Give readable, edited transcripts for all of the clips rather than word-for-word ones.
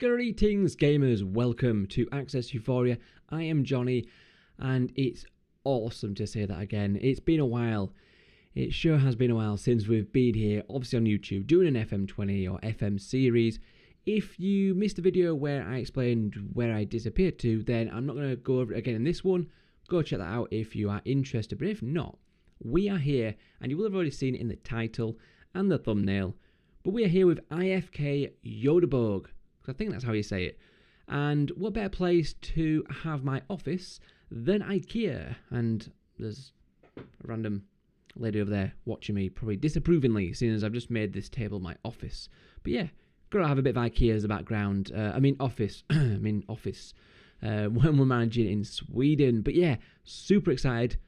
Greetings gamers, welcome to AccessEuphoria. I am Johnny and it's awesome to say that again. It's been a while. It sure has been a while since we've been here, obviously on YouTube, doing an FM20 or FM series. If you missed the video where I explained where I disappeared to, then I'm not going to go over it again in this one. Go check that out if you are interested, but if not, we are here, and you will have already seen it in the title and the thumbnail, but we are here with IFK Goteborg. I think that's how you say it. And what better place to have my office than IKEA? And there's a random lady over there watching me, probably disapprovingly, seeing as I've just made this table my office. But yeah, gotta have a bit of IKEA as a background. Office. When we're managing in Sweden. But yeah, super excited.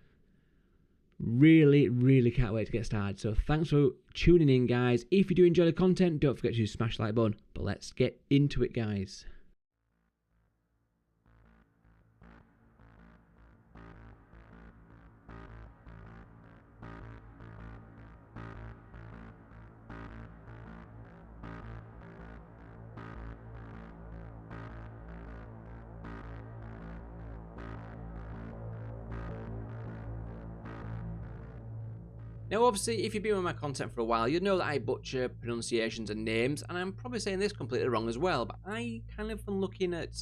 Really can't wait to get started. So thanks for tuning in, guys. If you do enjoy the content, don't forget to smash the like button. But let's get into it, guys. Now, obviously, if you've been with my content for a while, you'd know that I butcher pronunciations and names, and I'm probably saying this completely wrong as well, but I kind of, from looking at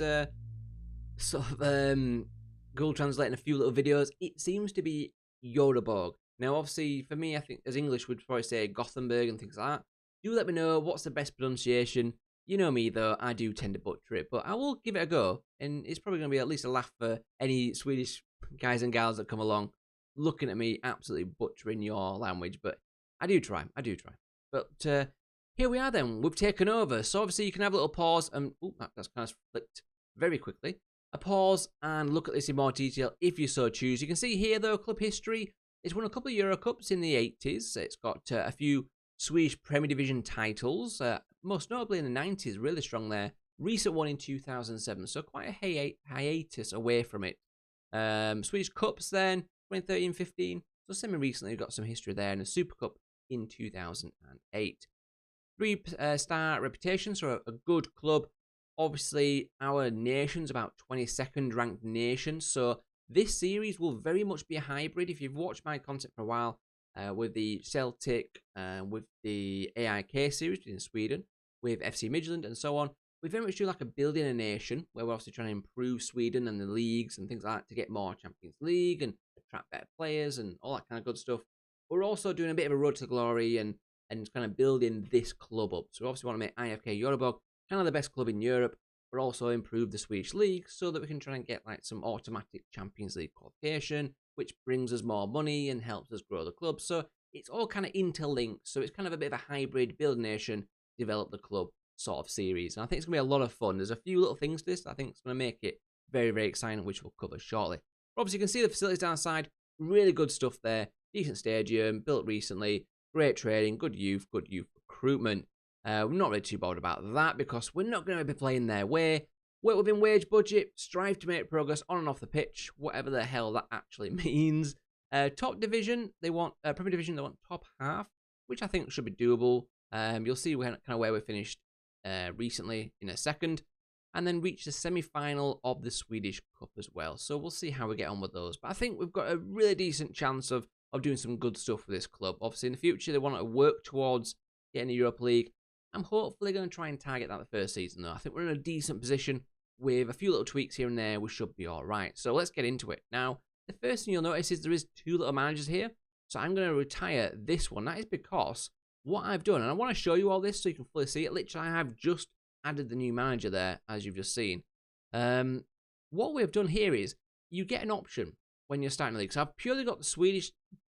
Google translating a few little videos, it seems to be Goteborg. Now, obviously, for me, I think as English would probably say Gothenburg and things like that. Do let me know what's the best pronunciation. You know me, though, I do tend to butcher it, but I will give it a go, and it's probably going to be at least a laugh for any Swedish guys and gals that come along, looking at me absolutely butchering your language, but I do try. But here we are then, we've taken over. So obviously you can have a little pause and, that's kind of flipped very quickly. A pause and look at this in more detail if you so choose. You can see here though, club history. It's won a couple of Euro Cups in the 80s. It's got a few Swedish Premier Division titles, most notably in the 90s, really strong there. Recent one in 2007, so quite a hiatus away from it. Swedish Cups then, 2013-15, so semi-recently we've got some history there, and a Super Cup in 2008. 3-star reputation, so a good club. Obviously, our nation's about 22nd ranked nation, so this series will very much be a hybrid. If you've watched my content for a while, with the Celtic, with the AIK series in Sweden, with FC Midland and so on, we very much do like a building a nation, where we're obviously trying to improve Sweden and the leagues and things like that to get more Champions League and attract better players and all that kind of good stuff. We're also doing a bit of a road to glory and kind of building this club up. So we obviously want to make IFK Goteborg kind of the best club in Europe, but also improve the Swedish league so that we can try and get like some automatic Champions League qualification, which brings us more money and helps us grow the club. So it's all kind of interlinked. So it's kind of a bit of a hybrid, build a nation, develop the club sort of series. And I think it's going to be a lot of fun. There's a few little things to this that I think is going to make it very exciting, which we'll cover shortly. Obviously, you can see the facilities downside. Really good stuff there. Decent stadium, built recently. Great training, good youth recruitment. We're not really too bothered about that because we're not going to be playing their way. Work within wage budget, strive to make progress on and off the pitch, whatever the hell that actually means. Top division, they want Premier Division, they want top half, which I think should be doable. You'll see kind of where we finished recently in a second, and then reach the semi-final of the Swedish Cup as well. So we'll see how we get on with those. But I think we've got a really decent chance of doing some good stuff with this club. Obviously, in the future, they want to work towards getting the Europa League. I'm hopefully going to try and target that the first season, though. I think we're in a decent position with a few little tweaks here and there. We should be all right. So let's get into it. Now, the first thing you'll notice is there is 2 little managers here. So I'm going to retire this one. That is because what I've done, and I want to show you all this so you can fully see it. Literally, I have just added the new manager there, as you've just seen. What we've done here is you get an option when you're starting the league. So I've purely got the Swedish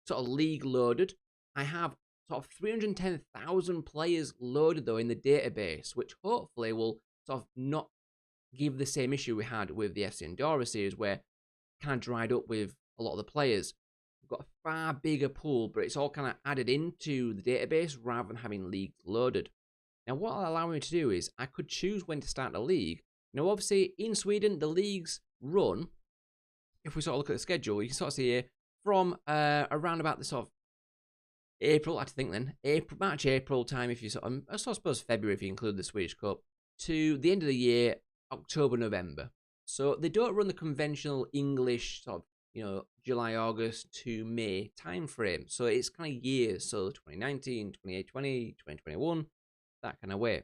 sort of league loaded. I have sort of 310,000 players loaded, though, in the database, which hopefully will sort of not give the same issue we had with the FC Andorra series, where it kind of dried up with a lot of the players. We've got a far bigger pool, but it's all kind of added into the database rather than having leagues loaded. Now, what it'll allow me to do is I could choose when to start a league. Now, obviously, in Sweden, the leagues run, if we sort of look at the schedule, you can sort of see here, from around about the sort of April, I think then, March, April time, if you sort of, I suppose February if you include the Swedish Cup. to the end of the year, October, November. So they don't run the conventional English sort of, July, August to May time frame. So it's kind of years. So 2019, 2020, 2021, that kind of way.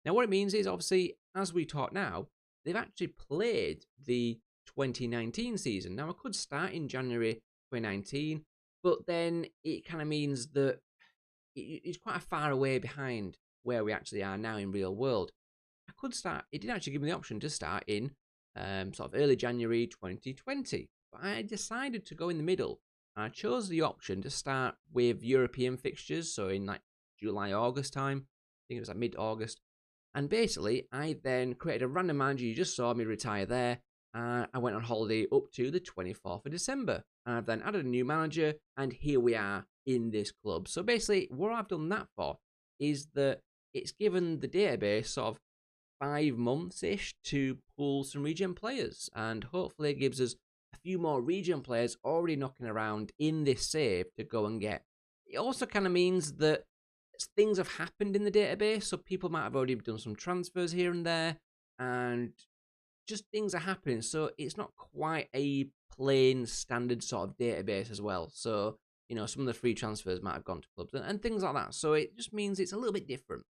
Now, what it means is, obviously, as we talk now, they've actually played the 2019 season. Now, I could start in January 2019, but then it kind of means that it's quite a far away behind where we actually are now in real world. I could start, it did actually give me the option to start in sort of early January 2020, but I decided to go in the middle. I chose the option to start with European fixtures, so in like July, August time. I think it was like mid-August. And basically, I then created a random manager. You just saw me retire there. I went on holiday up to the 24th of December. I've then added a new manager, and here we are in this club. So basically, what I've done that for is that it's given the database sort of 5 months-ish to pull some region players. And hopefully it gives us a few more region players already knocking around in this save to go and get. It also kind of means that things have happened in the database, so people might have already done some transfers here and there, and just things are happening. So it's not quite a plain standard sort of database as well. So, some of the free transfers might have gone to clubs and things like that. So it just means it's a little bit different.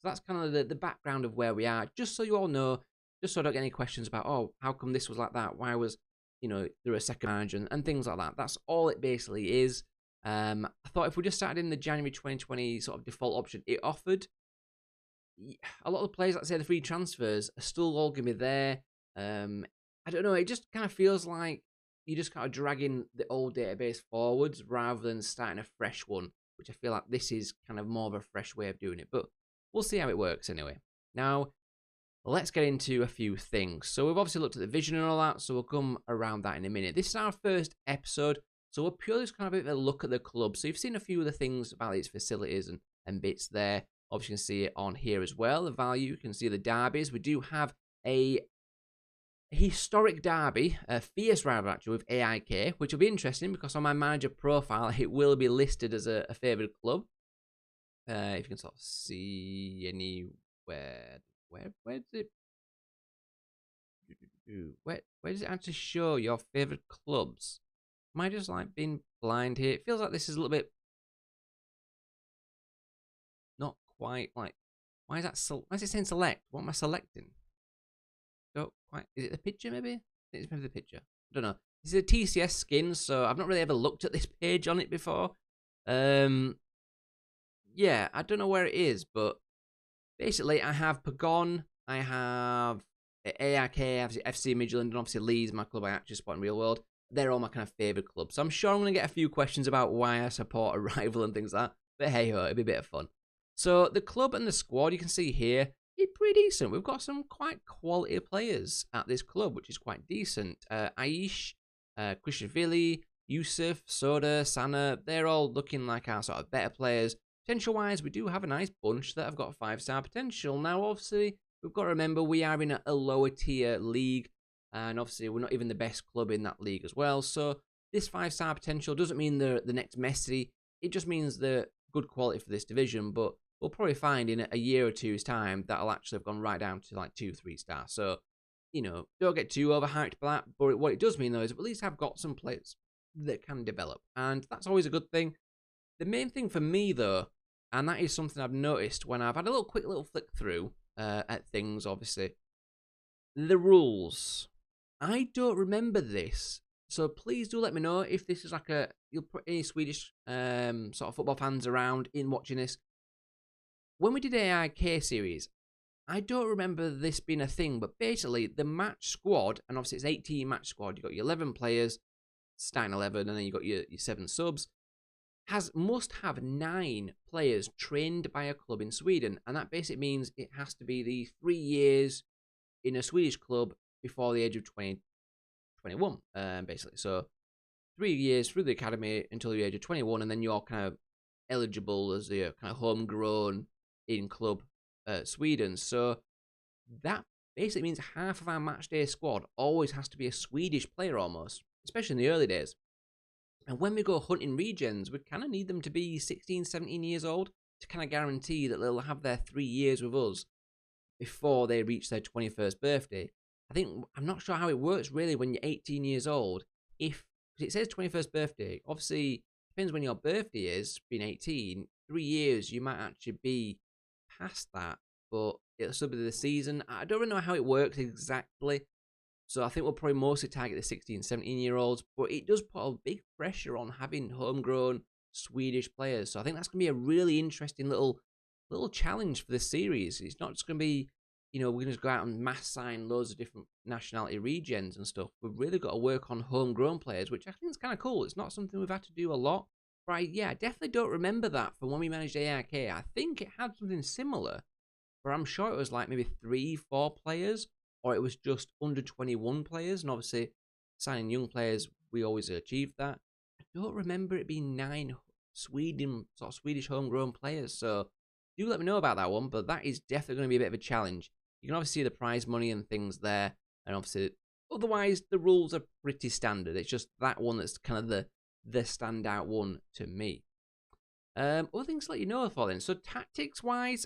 So that's kind of the background of where we are, just so you all know, just so I don't get any questions about, oh, how come this was like that? Why was, there a second manager and things like that. That's all it basically is. I thought if we just started in the January 2020 sort of default option, it offered a lot of the players, let's say the free transfers, are still all going to be there. I don't know, it just kind of feels like you're just kind of dragging the old database forwards rather than starting a fresh one, which I feel like this is kind of more of a fresh way of doing it. But we'll see how it works anyway. Now, let's get into a few things. So we've obviously looked at the vision and all that, so we'll come around that in a minute. This is our first episode. So we're purely just kind of a bit of a look at the club. So you've seen a few of the things about its facilities and bits there. Obviously, you can see it on here as well. The value, you can see the derbies. We do have a historic derby, a fierce rival actually, with AIK, which will be interesting because on my manager profile, it will be listed as a favourite club. If you can sort of see anywhere, where does it? Where does it actually show your favourite clubs? Am I just like being blind here? It feels like this is a little bit not quite like. Why is it saying select? What am I selecting? Don't quite. Is it the picture maybe? I think it's maybe the picture. I don't know. This is a TCS skin, so I've not really ever looked at this page on it before. Yeah, I don't know where it is, but basically I have Pagon, I have AIK, obviously FC Midland, and obviously Leeds, my club I actually support in real world. They're all my kind of favourite clubs. So I'm sure I'm going to get a few questions about why I support a rival and things like that. But hey ho, it'll be a bit of fun. So the club and the squad you can see here, it's pretty decent. We've got some quite quality players at this club, which is quite decent. Aish, Krishnavilli, Yusuf, Soda, Sana, they're all looking like our sort of better players. Potential-wise, we do have a nice bunch that have got 5-star potential. Now, obviously, we've got to remember we are in a lower tier league. And obviously, we're not even the best club in that league as well. So this 5-star potential doesn't mean they're the next Messi. It just means they're good quality for this division. But we'll probably find in a year or two's time that'll actually have gone right down to like 2-3 stars. So, don't get too overhyped by that. But what it does mean, though, is at least I've got some players that can develop. And that's always a good thing. The main thing for me, though, and that is something I've noticed when I've had a quick little flick through at things, obviously, the rules. I don't remember this, so please do let me know if this is like you'll put any Swedish sort of football fans around in watching this. When we did AIK series, I don't remember this being a thing, but basically the match squad, and obviously it's 18 match squad, you've got your 11 players, starting 11, and then you've got your 7 subs, must have 9 players trained by a club in Sweden, and that basically means it has to be the 3 years in a Swedish club before the age of 21, basically. So 3 years through the academy until the age of 21, and then you're kind of eligible as a kind of homegrown in club Sweden. So that basically means half of our matchday squad always has to be a Swedish player almost, especially in the early days. And when we go hunting regions, we kind of need them to be 16, 17 years old to kind of guarantee that they'll have their 3 years with us before they reach their 21st birthday. I'm not sure how it works really when you're 18 years old. If it says 21st birthday, obviously depends when your birthday is. Being 18, 3 years you might actually be past that, but it'll still be the season. I don't really know how it works exactly, so I think we'll probably mostly target the 16, 17-year-olds, but it does put a big pressure on having homegrown Swedish players. So I think that's going to be a really interesting little challenge for this series. It's not just going to be, we're going to just go out and mass sign loads of different nationality regions and stuff. We've really got to work on homegrown players, which I think is kind of cool. It's not something we've had to do a lot. But I definitely don't remember that from when we managed AIK. I think it had something similar, but I'm sure it was like maybe 3-4 players, or it was just under 21 players. And obviously, signing young players, we always achieved that. I don't remember it being 9 Swedish homegrown players. So do let me know about that one, but that is definitely going to be a bit of a challenge. You can obviously see the prize money and things there, and obviously, otherwise, the rules are pretty standard. It's just that one that's kind of the standout one to me. Other things to let you know for then. So tactics-wise,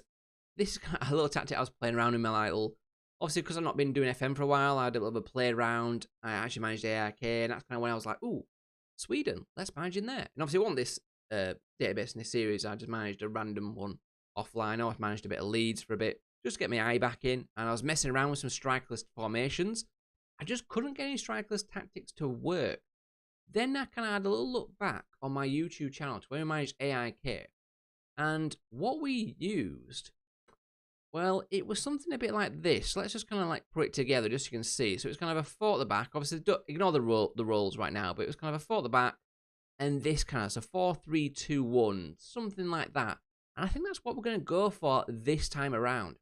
this is kind of a little tactic I was playing around in my little... Obviously, because I've not been doing FM for a while, I had a little bit of a play around. I actually managed AIK, and that's kind of when I was like, ooh, Sweden, let's manage in there. And obviously, I want this database in this series. I just managed a random one offline. I've managed a bit of Leeds for a bit, just to get my eye back in. And I was messing around with some strikerless formations. I just couldn't get any strikerless tactics to work. Then I kind of had a little look back on my YouTube channel to when we managed AIK. And what we used... Well, it was something a bit like this. Let's just kind of like put it together just so you can see. So it's kind of a 4 at the back. Obviously, don't ignore the roles right now, but it was kind of a 4 at the back. And this kind of, so 4-3-2-1, something like that. And I think that's what we're going to go for this time around.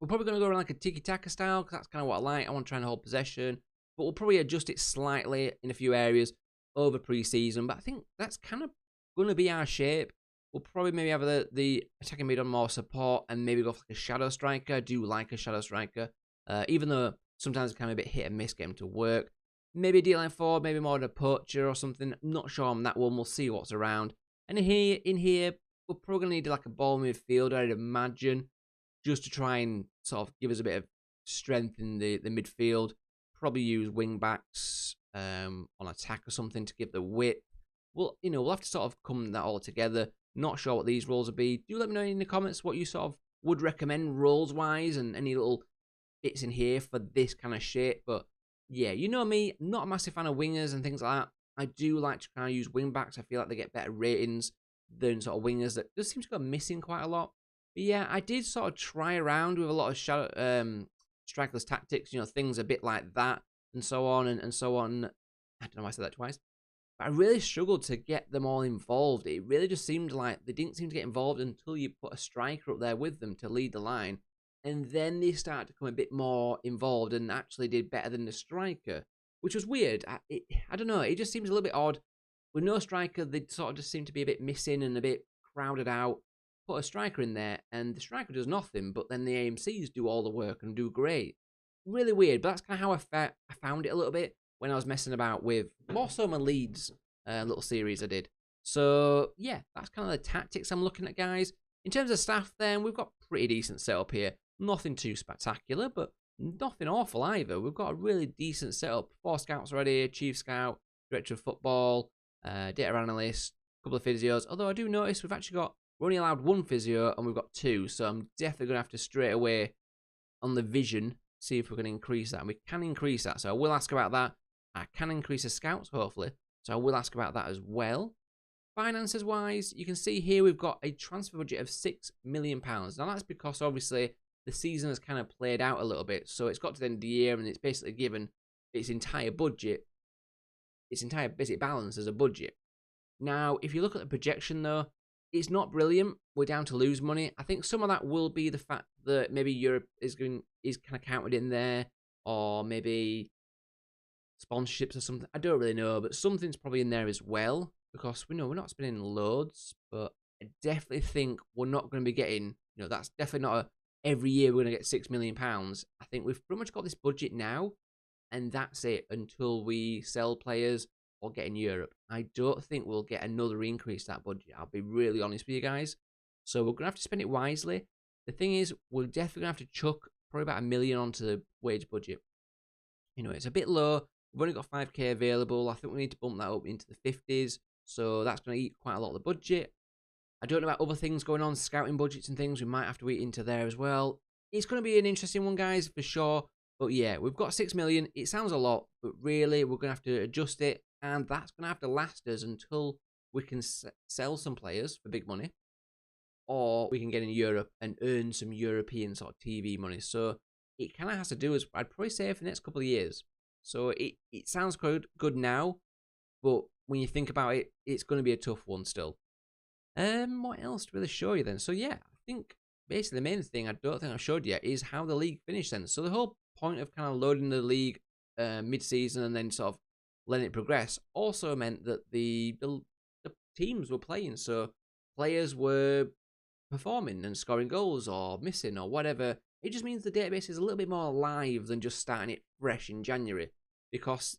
We're probably going to go around like a tiki-taka style, because that's kind of what I like. I want to try and hold possession. But we'll probably adjust it slightly in a few areas over pre-season. But I think that's kind of going to be our shape. We'll probably maybe have the attacking mid on more support and maybe go for like a shadow striker. I do like a shadow striker, even though sometimes it can be a bit hit and miss getting to work. Maybe a D-line forward, maybe more than a poacher or something. I'm not sure on that one. We'll see what's around. And in here, we're probably going to need like a ball midfielder, I'd imagine, just to try and sort of give us a bit of strength in the midfield. Probably use wing backs on attack or something to give the width. We'll have to sort of come that all together. Not sure what these roles will be. Do let me know in the comments what you sort of would recommend roles-wise and any little bits in here for this kind of shit. But yeah, you know me, not a massive fan of wingers and things like that. I do like to kind of use wing-backs. I feel like they get better ratings than sort of wingers that just seem to go missing quite a lot. But yeah, I did sort of try around with a lot of strikerless tactics, things a bit like that and so on and so on. I don't know why I said that twice. But I really struggled to get them all involved. It really just seemed like they didn't seem to get involved until you put a striker up there with them to lead the line. And then they started to become a bit more involved and actually did better than the striker, which was weird. I don't know. It just seems a little bit odd. With no striker, they sort of just seem to be a bit missing and a bit crowded out. Put a striker in there, and the striker does nothing, but then the AMCs do all the work and do great. Really weird, but that's kind of how I found it a little bit when I was messing about with more so my Leeds little series I did. So yeah, that's kind of the tactics I'm looking at, guys. In terms of staff then, we've got pretty decent setup here. Nothing too spectacular, but nothing awful either. We've got a really decent setup. 4 scouts already, chief scout, director of football, data analyst, a couple of physios. Although I do notice we're only allowed 1 physio and we've got 2. So I'm definitely going to have to straight away on the vision see if we can increase that. And we can increase that. So I will ask about that. I can increase the scouts, hopefully. So I will ask about that as well. Finances wise, you can see here we've got a transfer budget of £6 million. Now that's because obviously the season has kind of played out a little bit. So it's got to the end of the year and it's basically given its entire budget, its entire basic balance as a budget. Now, if you look at the projection though, it's not brilliant. We're down to lose money. I think some of that will be the fact that maybe Europe is kind of counted in there, or maybe sponsorships or something. I don't really know, but something's probably in there as well, because we know we're not spending loads, but I definitely think we're not going to be getting, that's definitely not every year we're going to get £6 million. I think we've pretty much got this budget now, and that's it until we sell players or get in Europe. I don't think we'll get another increase to that budget. I'll be really honest with you guys. So we're going to have to spend it wisely. The thing is, we're definitely going to have to chuck probably about $1 million onto the wage budget. You know, it's a bit low. We've only got 5k available. I think we need to bump that up into the 50s. So that's going to eat quite a lot of the budget. I don't know about other things going on, scouting budgets and things. We might have to eat into there as well. It's going to be an interesting one, guys, for sure. But yeah, we've got 6 million. It sounds a lot, but really, we're going to have to adjust it. And that's going to have to last us until we can sell some players for big money. Or we can get in Europe and earn some European sort of TV money. So it kind of has to do as, I'd probably say, for the next couple of years. So it sounds good now, but when you think about it, it's going to be a tough one still. What else to really show you then? So yeah, I think basically the main thing I don't think I've showed yet is how the league finished then. So the whole point of kind of loading the league mid-season and then sort of letting it progress also meant that the teams were playing. So players were performing and scoring goals or missing or whatever. It just means the database is a little bit more alive than just starting it fresh in January, because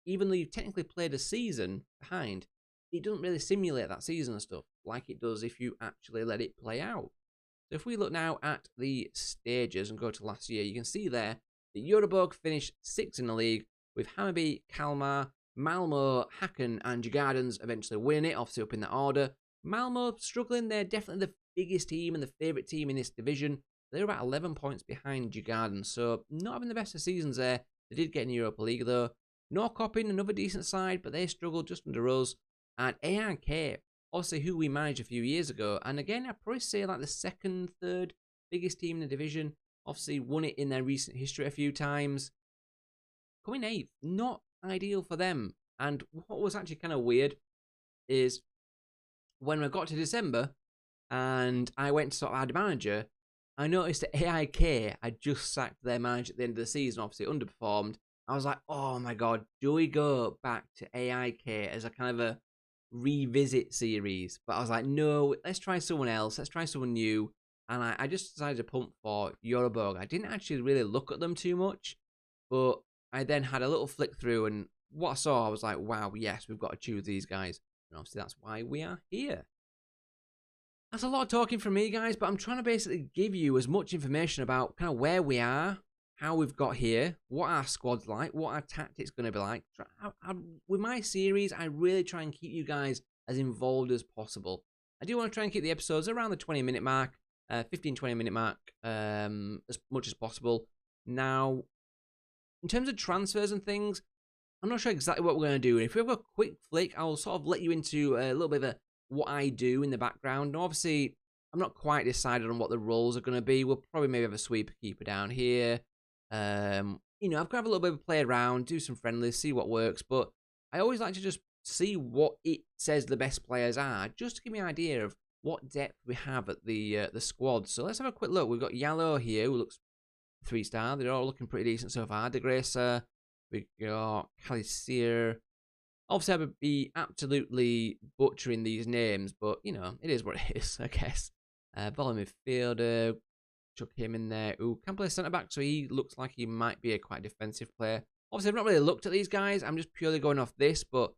even though you've technically played a season behind, it doesn't really simulate that season and stuff like it does if you actually let it play out. So if we look now at the stages and go to last year, you can see there that Göteborg finished 6th in the league, with Hammarby, Kalmar, Malmo, Häcken and Djurgårdens eventually winning it, obviously up in that order. Malmo struggling, they're definitely the biggest team and the favourite team in this division. They're about 11 points behind Djurgården, so not having the best of seasons there. They did get in Europa League though. Norrköping, another decent side, but they struggled just under us. And AIK, obviously who we managed a few years ago, and again I'd probably say like the second, third biggest team in the division. Obviously won it in their recent history a few times. Coming 8th, not ideal for them. And what was actually kind of weird is when I got to December and I went to sort of add manager, I noticed that AIK had just sacked their manager at the end of the season, obviously underperformed. I was like, oh my god, do we go back to AIK as a kind of a revisit series? But I was like, no, let's try someone else. Let's try someone new. And I just decided to pump for Göteborg. I didn't actually really look at them too much, but I then had a little flick through, and what I saw, I was like, wow, yes, we've got to choose these guys. And obviously that's why we are here. That's a lot of talking from me, guys, but I'm trying to basically give you as much information about kind of where we are, how we've got here, what our squad's like, what our tactics going to be like. With my series, I really try and keep you guys as involved as possible. I do want to try and keep the episodes around the 20-minute mark, 15-20 minute mark, as much as possible. Now, in terms of transfers and things, I'm not sure exactly what we're going to do. If we have a quick flick, I'll sort of let you into a little bit of what I do in the background. Now, obviously, I'm not quite decided on what the roles are going to be. We'll probably maybe have a sweeper keeper down here. You know, I've got to have a little bit of a play around, do some friendlies, see what works. But I always like to just see what it says the best players are, just to give me an idea of what depth we have at the squad. So let's have a quick look. We've got Yellow here, who looks 3-star. They're all looking pretty decent so far. De Gracer, we got Calisir. Obviously, I would be absolutely butchering these names, but, you know, it is what it is, I guess. Volley midfielder, chuck him in there. Ooh, can play centre-back, so he looks like he might be a quite defensive player. Obviously, I've not really looked at these guys. I'm just purely going off this, but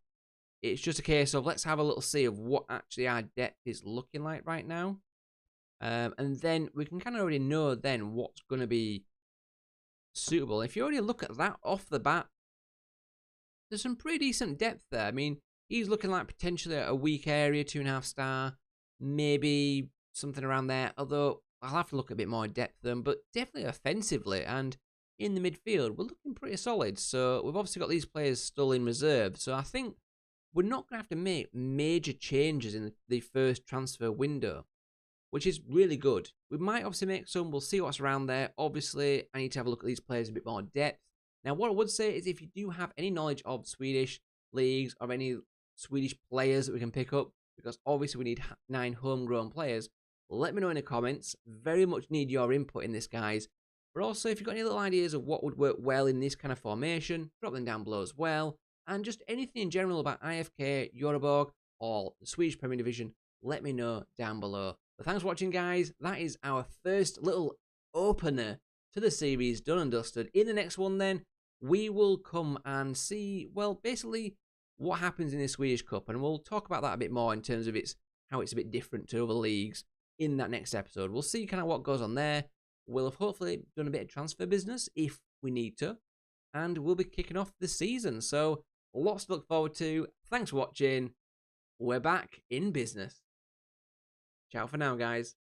it's just a case of let's have a little see of what actually our depth is looking like right now. And then we can kind of already know then what's going to be suitable. If you already look at that off the bat, there's some pretty decent depth there. I mean, he's looking like potentially a weak area, 2.5-star, maybe something around there. Although I'll have to look at a bit more depth then, but definitely offensively and in the midfield, we're looking pretty solid. So we've obviously got these players still in reserve. So I think we're not going to have to make major changes in the first transfer window, which is really good. We might obviously make some. We'll see what's around there. Obviously, I need to have a look at these players in a bit more depth. Now, what I would say is if you do have any knowledge of Swedish leagues or any Swedish players that we can pick up, because obviously we need 9 homegrown players, let me know in the comments. Very much need your input in this, guys. But also, if you've got any little ideas of what would work well in this kind of formation, drop them down below as well. And just anything in general about IFK, Göteborg, or the Swedish Premier Division, let me know down below. But thanks for watching, guys. That is our first little opener to the series done and dusted. In the next one, then, we will come and see, well, basically, what happens in the Swedish Cup. And we'll talk about that a bit more in terms of how it's a bit different to other leagues. in that next episode. We'll see kind of what goes on there. We'll have hopefully done a bit of transfer business if we need to, and we'll be kicking off the season. So lots to look forward to. Thanks for watching. We're back in business. Ciao for now, guys.